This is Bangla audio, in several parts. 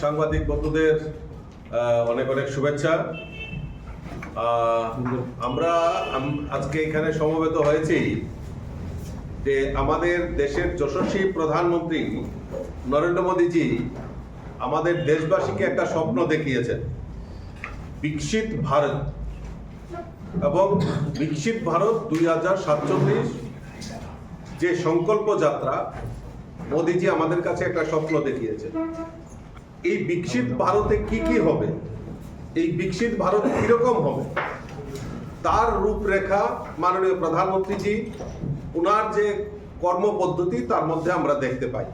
সাংবাদিক বন্ধুদের অনেক অনেক শুভেচ্ছা। আমরা আজকে এখানে সমবেত হয়েছি যে আমাদের দেশের যশস্বী প্রধানমন্ত্রী নরেন্দ্র মোদীজি আমাদের দেশবাসীকে একটা স্বপ্ন দেখিয়েছেন, বিকশিত ভারত। এবং বিকশিত ভারত 2047 যে সংকল্প যাত্রা মোদীজি আমাদের কাছে একটা স্বপ্ন দেখিয়েছেন। এই বিকশিত ভারতে কি কি হবে, এই বিকশিত ভারত কিরকম হবে, তার রূপরেখা মাননীয় প্রধানমন্ত্রীজি ওনার যে কর্মপদ্ধতি তার মধ্যে আমরা দেখতে পাই।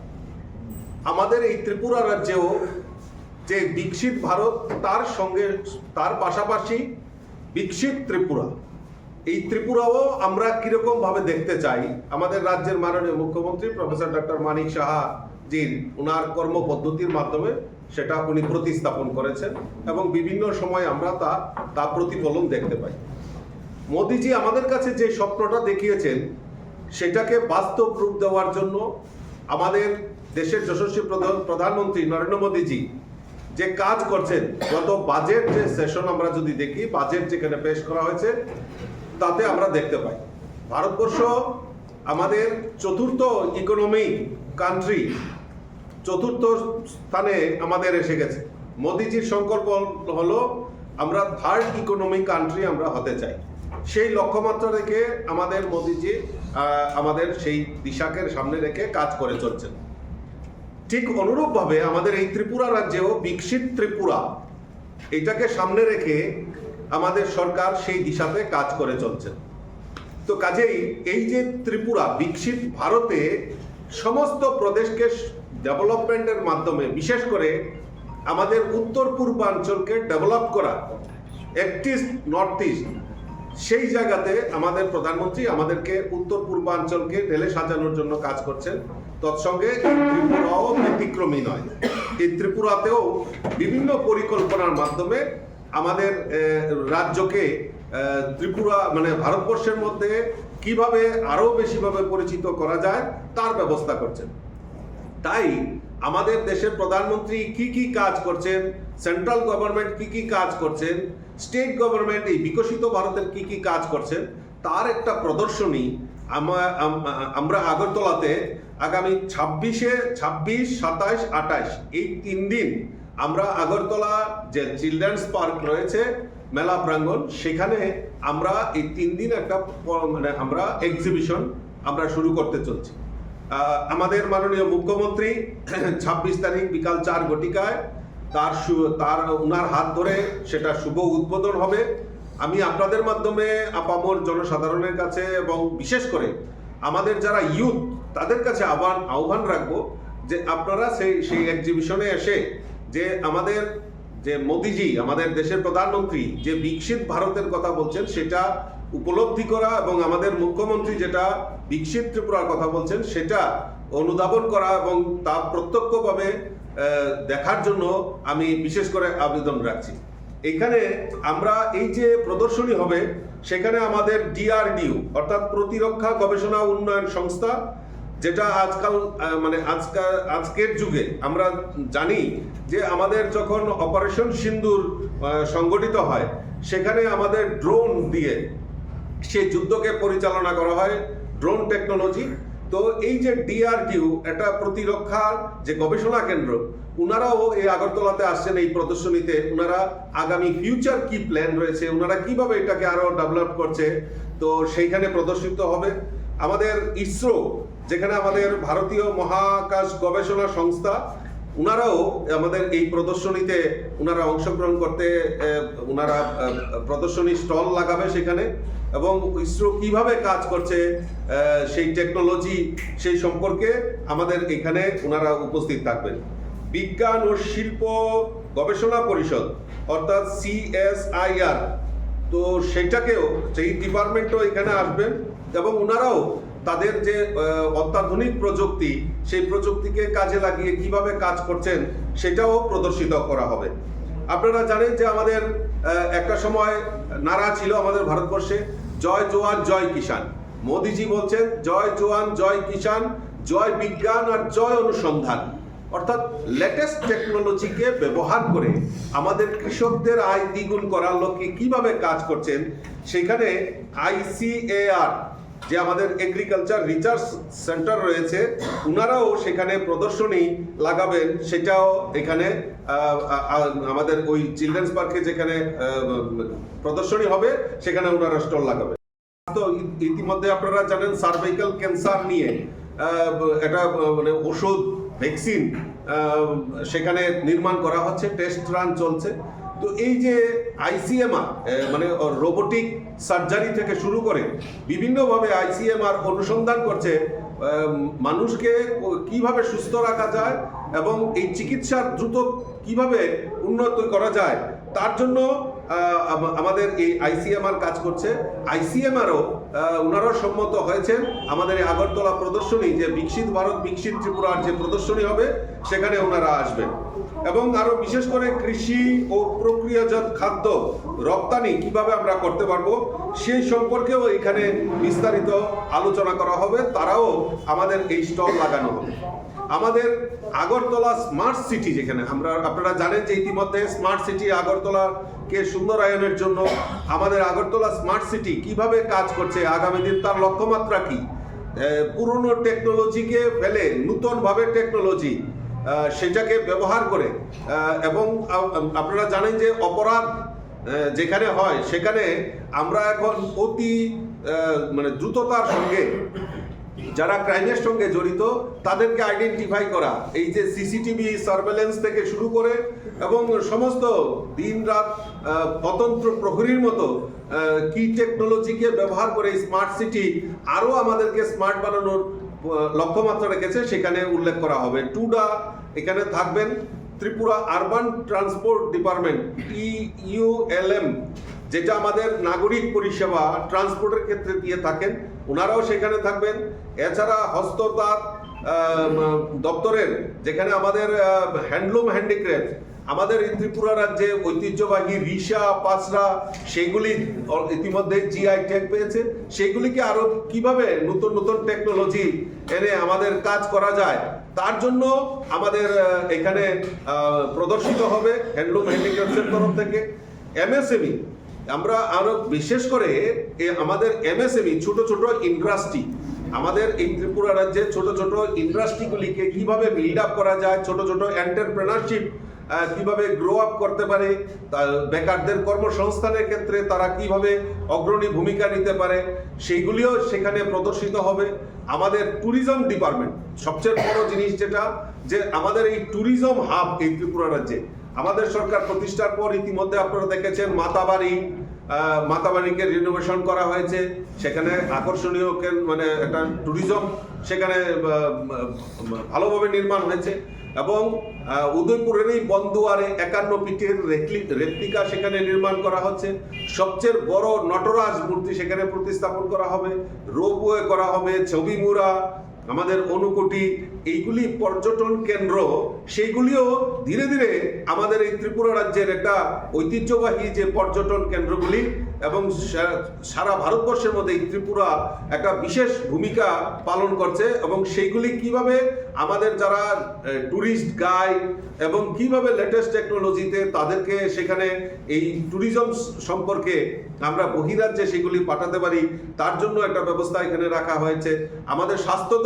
আমাদের এই ত্রিপুরা রাজ্যেও যে বিকশিত ভারত, তার সঙ্গে তার পাশাপাশি বিকশিত ত্রিপুরা, এই ত্রিপুরাও আমরা কিরকম ভাবে দেখতে চাই। আমাদের রাজ্যের মাননীয় মুখ্যমন্ত্রী প্রফেসর ডক্টর মানিক সাহা জি ওনার কর্মপদ্ধতির মাধ্যমে সেটা উনি প্রতিস্থাপন করেছেন এবং বিভিন্ন সময় আমরা তা প্রতিফলন দেখতে পাই। মোদীজি আমাদের কাছে যে স্বপ্নটা দেখিয়েছেন সেটাকে বাস্তব রূপ দেওয়ার জন্য আমাদের দেশের যশস্বী প্রধানমন্ত্রী নরেন্দ্র মোদীজি যে কাজ করছেন, গত বাজেট যে সেশন আমরা যদি দেখি, বাজেট যেখানে পেশ করা হয়েছে তাতে আমরা দেখতে পাই ভারতবর্ষ আমাদের চতুর্থ ইকোনমিক কান্ট্রি, চতুর্থ স্থানে আমাদের এসে গেছে। মোদীজির সংকল্প হলো আমরা থার্ড ইকোনমিক কান্ট্রি আমরা হতে চাই। সেই লক্ষ্যমাত্রা রেখে আমাদের মোদীজি আমাদের সেই দিশাকে সামনে রেখে কাজ করে চলছেন। ঠিক অনুরূপভাবে আমাদের এই ত্রিপুরা রাজ্যেও বিকশিত ত্রিপুরা এটাকে সামনে রেখে আমাদের সরকার সেই দিশাতে কাজ করে চলছেন। তো কাজেই এই যে ত্রিপুরা বিকশিত ভারতে সমস্ত প্রদেশকে ডেভেলপমেন্টের মাধ্যমে, বিশেষ করে আমাদের উত্তর পূর্বাঞ্চলকে ডেভেলপ করা, ইস্ট নর্থ ইস্ট, সেই জায়গাতে আমাদের প্রধানমন্ত্রী আমাদেরকে উত্তর পূর্বাঞ্চলকে ঢেলে সাজানোর জন্য কাজ করছেন। তৎসঙ্গে ত্রিপুরাও ব্যতিক্রমী নয়। এই ত্রিপুরাতেও বিভিন্ন পরিকল্পনার মাধ্যমে আমাদের রাজ্যকে ত্রিপুরা মানে ভারতবর্ষের মধ্যে কিভাবে আরো বেশিভাবে পরিচিত করা যায় তার ব্যবস্থা করছেন। তাই আমাদের দেশের প্রধানমন্ত্রী কি কি কাজ করছেন, সেন্ট্রাল গভর্নমেন্ট কি কি কাজ করছেন, স্টেট গভর্নমেন্ট এই বিকশিত ভারতের কি কি কাজ করছেন তার একটা প্রদর্শনী আমরা আগরতলাতে আগামী 26, 27, 28 এই 3 দিন আমরা আগরতলা যে চিলড্রেন্স পার্ক রয়েছে, মেলা প্রাঙ্গণ, সেখানে আমরা এই 3 দিন একটা মানে আমরা এক্সিবিশন আমরা শুরু করতে চলছি। আমাদের মাননীয় মুখ্যমন্ত্রী 26 তারিখ বিকাল 4 ঘটিকায় তার উনার হাত ধরে সেটা শুভ উদ্বোধন হবে। আমি আপনাদের মাধ্যমে আপামর জনসাধারণের কাছে এবং বিশেষ করে আমাদের যারা ইউথ তাদের কাছে আহ্বান রাখবো যে আপনারা সেই এক্সিবিশনে এসে যে আমাদের যে মোদীজি আমাদের দেশের প্রধানমন্ত্রী যে বিকশিত ভারতের কথা বলছেন সেটা উপলব্ধি করা এবং আমাদের মুখ্যমন্ত্রী যেটা বিকশিত ত্রিপুরার কথা বলছেন সেটা অনুধাবন করা এবং তা প্রত্যক্ষভাবে দেখার জন্য আমি বিশেষ করে আবেদন রাখছি। এখানে আমরা এই যে প্রদর্শনী হবে সেখানে আমাদের DRDO অর্থাৎ প্রতিরক্ষা গবেষণা উন্নয়ন সংস্থা, যেটা আজকাল মানে আজকের যুগে আমরা জানি যে আমাদের যখন অপারেশন সিন্দুর সংগঠিত হয় সেখানে আমাদের ড্রোন দিয়ে সেই যুদ্ধকে পরিচালনা করা হয়, ড্রোন টেকনোলজি। তো এই যে DRDO এটা প্রতিরক্ষার যে গবেষণা কেন্দ্র, ওনারাও এই আগরতলাতে আসছেন এই প্রদর্শনীতে। ওনারা আগামী ফিউচার কি প্ল্যান রয়েছে, ওনারা কিভাবে এটাকে আরো ডেভেলপ করছে, তো সেইখানে প্রদর্শিত হবে। আমাদের ইসরো, যেখানে আমাদের ভারতীয় মহাকাশ গবেষণা সংস্থা, ওনারাও আমাদের এই প্রদর্শনীতে ওনারা অংশগ্রহণ করতে, ওনারা প্রদর্শনী স্টল লাগাবে সেখানে, এবং ইসরো কিভাবে কাজ করছে সেই টেকনোলজি সেই সম্পর্কে আমাদের এখানে ওনারা উপস্থিত থাকবেন। বিজ্ঞান ও শিল্প গবেষণা পরিষদ অর্থাৎ CSIR, তো সেটাকেও সেই ডিপার্টমেন্টও এখানে আসবেন এবং ওনারাও তাদের যে অত্যাধুনিক প্রযুক্তি সেই প্রযুক্তিকে কাজে লাগিয়ে কিভাবে কাজ করছেন সেটাও প্রদর্শিত করা হবে। আপনারা জানেন যে আমাদের একটা সময় নারা ছিল আমাদের ভারতবর্ষে, জয় জওয়ান জয় কিষাণ। মোদীজি বলছেন জয় জওয়ান জয় কিষাণ, জয় বিজ্ঞান আর জয় অনুসন্ধান। অর্থাৎ লেটেস্ট টেকনোলজিকে ব্যবহার করে আমাদের কৃষকদের আয় দ্বিগুণ করার লক্ষ্যে কিভাবে কাজ করছেন, সেখানে ICAR যে আমাদের এগ্রিকালচার রিসার্চ সেন্টার রয়েছে, ওনারাও সেখানে প্রদর্শনী লাগাবেন। সেটাও এখানে আমাদের ওই চিলড্রেন্স পার্কে যেখানে প্রদর্শনী হবে সেখানে ওনারা স্টল লাগাবেন। তো ইতিমধ্যে আপনারা জানেন সার্ভাইকাল ক্যান্সার নিয়ে একটা মানে ওষুধ ভ্যাকসিন সেখানে নির্মাণ করা হচ্ছে, টেস্ট রান চলছে। তো এই যে ICMR মানে রোবোটিক সার্জারি থেকে শুরু করে বিভিন্নভাবে ICMR অনুসন্ধান করছে মানুষকে কিভাবে সুস্থ রাখা যায় এবং এই চিকিৎসার দ্রুত কিভাবে উন্নত করা যায়, তার জন্য আমাদের এই ICMR কাজ করছে। ICMRও ওনারাও সম্মত হয়েছেন আমাদের এই আগরতলা প্রদর্শনী, যে বিকশিত ভারত বিকশিত ত্রিপুরার যে প্রদর্শনী হবে সেখানে ওনারা আসবেন। এবং আরো বিশেষ করে কৃষি ও প্রক্রিয়াজাত খাদ্য রপ্তানি কিভাবে আমরা করতে পারবো সেই সম্পর্কেও এখানে বিস্তারিত আলোচনা করা হবে, তারাও আমাদের এই স্টল লাগানো হবে। আমাদের আগরতলা স্মার্ট সিটি, যেখানে আপনারা জানেন যে ইতিমধ্যে স্মার্ট সিটি আগরতলাকে সুন্দরায়নের জন্য আমাদের আগরতলা স্মার্ট সিটি কিভাবে কাজ করছে, আগামী দিন তার লক্ষ্যমাত্রা কি, পুরনো টেকনোলজিকে ফেলে নতুনভাবে টেকনোলজি সেটাকে ব্যবহার করে, এবং আপনারা জানেন যে অপরাধ যেখানে হয় সেখানে আমরা এখন অতি মানে দ্রুততার সঙ্গে যারা ক্রাইমের সঙ্গে জড়িত তাদেরকে আইডেন্টিফাই করা, এই যে CCTV সার্ভেলেন্স থেকে শুরু করে এবং সমস্ত দিন রাত স্বতন্ত্র প্রহরীর মতো কি টেকনোলজিকে ব্যবহার করে স্মার্ট সিটি আরও আমাদেরকে স্মার্ট বানানোর লক্ষ্যমাত্রা রেখেছে, সেখানে উল্লেখ করা হবে। টুডা এখানে থাকবেন, Tripura urban transport department EULM, যেটা আমাদের নাগরিক পরিষেবা ট্রান্সপোর্টের ক্ষেত্রে দিয়ে থাকেন, ওনারাও সেখানে থাকবেন। এছাড়া হস্ততাঁত দপ্তরের যেখানে আমাদের হ্যান্ডলুম হ্যান্ডিক্রাফট, আমাদের এই ত্রিপুরা রাজ্যে ঐতিহ্যবাহী রিসা পাসরা সেগুলি ইতিমধ্যে GI ট্যাগ পেয়েছে, সেগুলিকে আরো কিভাবে নতুন নতুন টেকনোলজি এনে আমাদের কাজ করা যায় তার জন্য আমাদের এখানে প্রদর্শিত হবে হ্যান্ডলুম হ্যান্ডিক্রাফটসের তরফ থেকে। MSME আমরা আরো বিশেষ করে আমাদের MSME ছোট ছোট ইন্ডাস্ট্রি, আমাদের এই ত্রিপুরা রাজ্যে ছোট ছোট ইন্ডাস্ট্রিগুলিকে কিভাবে বিল্ড আপ করা যায়, ছোট ছোট এন্টারপ্রেনারশিপ কিভাবে গ্রো আপ করতে পারে, বেকারদের কর্মসংস্থানের ক্ষেত্রে তারা কিভাবে অগ্রণী ভূমিকা নিতে পারে, সেইগুলিও সেখানে প্রদর্শিত হবে। আমাদের ট্যুরিজম ডিপার্টমেন্ট সবচেয়ে বড় জিনিস যেটা, যে আমাদের এই ট্যুরিজম হাব এই ত্রিপুরা রাজ্যে আমাদের সরকার প্রতিষ্ঠার পর ইতিমধ্যে আপনারা দেখেছেন মাতাবাড়িকে রিনোভেশন করা হয়েছে, সেখানে আকর্ষণীয় মানে একটা ট্যুরিজম সেখানে ভালোভাবে নির্মাণ হয়েছে। এবং উদয়পুরের এই বন্দুয়ারে 51 ফিটের রেপ্লিকা সেখানে নির্মাণ করা হচ্ছে। সবচেয়ে বড় নটরাজ মূর্তি সেখানে প্রতিস্থাপন করা হবে, রোপওয়ে করা হবে, ছবিমুড়া, আমাদের অনুকুটি, এইগুলি পর্যটন কেন্দ্র, সেইগুলিও ধীরে ধীরে আমাদের এই ত্রিপুরা রাজ্যের একটা ঐতিহ্যবাহী যে পর্যটন কেন্দ্রগুলি এবং সারা ভারতবর্ষের মধ্যে এই ত্রিপুরা একটা বিশেষ ভূমিকা পালন করছে। এবং সেইগুলি কিভাবে আমাদের যারা ট্যুরিস্ট গাইড এবং কিভাবে লেটেস্ট টেকনোলজিতে তাদেরকে সেখানে এই ট্যুরিজম সম্পর্কে আমরা বহিরাজ্যে সেগুলি পাঠাতে পারি, তার জন্য একটা ব্যবস্থা এখানে রাখা হয়েছে। আমাদের স্বাস্থ্য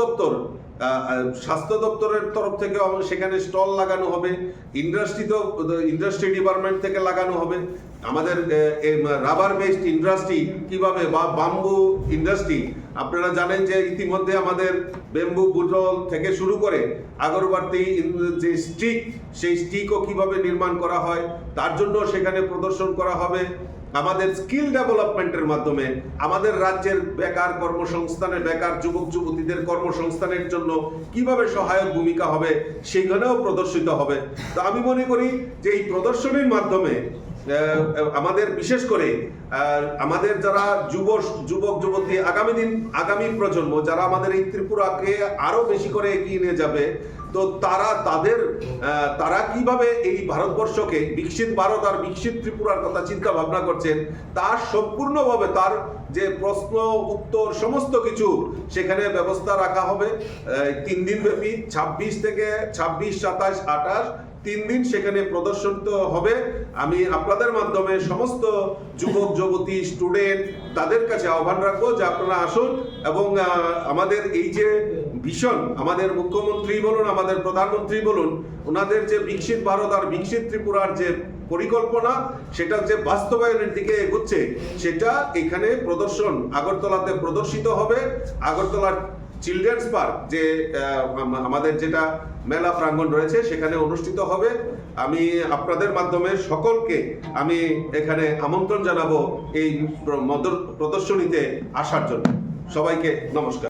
দপ্তরের তরফ থেকে সেখানে স্টল লাগানো হবে, ইন্ডাস্ট্রি ডিপার্টমেন্ট থেকে লাগানো হবে। আমাদের রাবার বেসড ইন্ডাস্ট্রি কিভাবে, বা বাম্বু ইন্ডাস্ট্রি, আপনারা জানেন যে ইতিমধ্যে আমাদের বেম্বু বুটল থেকে শুরু করে আগরবাতি যে স্টিক, সেই স্টিকও কিভাবে নির্মাণ করা হয় তার জন্য সেখানে প্রদর্শন করা হবে। আমাদের স্কিল ডেভেলপমেন্টের মাধ্যমে আমাদের রাজ্যের বেকার কর্মসংস্থানের, বেকার যুবক যুবতীদের কর্মসংস্থানের জন্য কিভাবে সহায়ক ভূমিকা হবে সেইখানেও প্রদর্শিত হবে। তো আমি মনে করি যে এই প্রদর্শনীর মাধ্যমে আমাদের বিশেষ করে আমাদের যারা যুবক যুবতী, আগামী প্রজন্ম যারা আমাদের এই ত্রিপুরাকে আরো বেশি করে এগিয়ে নিয়ে যাবে, তো তারা কিভাবে এই ভারতবর্ষকে বিকশিত ভারত আর বিকশিত ত্রিপুরার কথা চিন্তা ভাবনা করছেন, তার সম্পূর্ণভাবে তার যে প্রশ্ন উত্তর সমস্ত কিছু সেখানে ব্যবস্থা রাখা হবে 3 দিন ব্যাপী, 26 থেকে 26, 27, 28 3 দিন সেখানে প্রদর্শিত হবে। আমি আপনাদের মাধ্যমে সমস্ত যুবক যুবতী স্টুডেন্ট তাদের কাছে আহ্বান রাখবো যে আপনারা আসুন এবং আমাদের এই যে ভিশন, আমাদের মুখ্যমন্ত্রী বলুন, আমাদের প্রধানমন্ত্রী বলুন, ওনাদের যে বিকশিত ভারত আর বিকশিত ত্রিপুরার যে পরিকল্পনা, সেটা যে বাস্তবায়নের দিকে এগোচ্ছে, সেটা এখানে আগরতলাতে প্রদর্শিত হবে। আগরতলার চিলড্রেন্স পার্ক যে আমাদের যেটা মেলা প্রাঙ্গণ রয়েছে সেখানে অনুষ্ঠিত হবে। আমি আপনাদের মাধ্যমে সকলকে আমি এখানে আমন্ত্রণ জানাবো এই প্রদর্শনীতে আসার জন্য। সবাইকে নমস্কার।